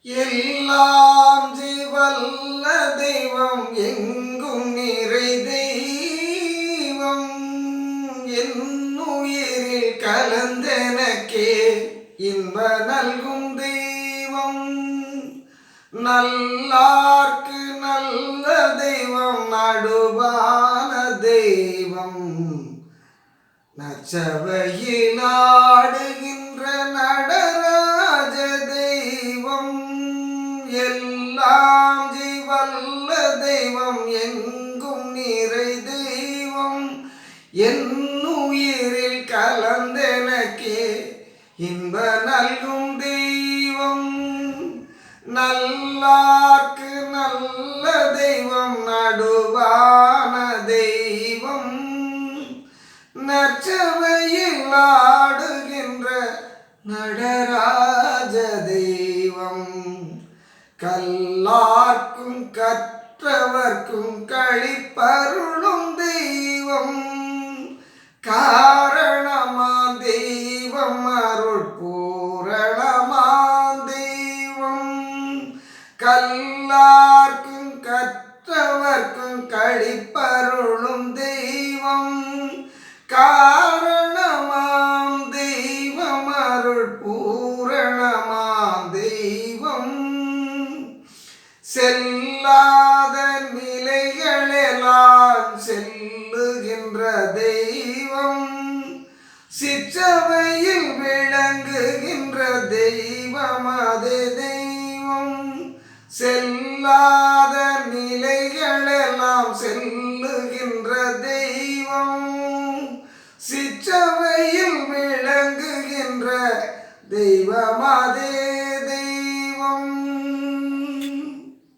எல்லாம் ஜீவல்ல தெய்வம் எங்கும் நிறை தெய்வம் என்னுயிரில் கலந்தெனக்கே இன்ப நல்கும் தெய்வம் நல்லார்க்கு நல்ல தெய்வம் நடுவான தெய்வம் நச்சவையில் ஆடுகின்ற நடராஜ தெய்வம் எல்லாம் ஜீவல்ல தெய்வம் எங்கும் நிறை தெய்வம் என்னுயிரில் கலந்தெனக்கே இன்ப நல்கும் தெய்வம் நல்லார்க்கு நல்ல தெய்வம் நடுவான தெய்வம் நற்சபையில் ஆடுகின்ற நடராஜ தெய்வம் கல்லார்க்கும் கற்றவர்க்கும் களிப்பருளும் தெய்வம் காரணமா தெய்வம் அருள் பூரணமா தெய்வம் கல்லார்க்கும் கற்றவர்க்கும் களிப்பருளும் தெய்வம் காரணமாம் தெய்வம் அருள் பூரணமாம் தெய்வம் செல்லாத நிலைகளெல்லாம் செல்லுகின்ற தெய்வம் சிற்றவையில் விளங்குகின்ற தெய்வம் அது தெய்வம் செல்லாத நிலைகளெல்லாம் செல்லுகின்ற தெய்வம் சிற்றவையில் விளங்குகின்ற தெய்வம் அதே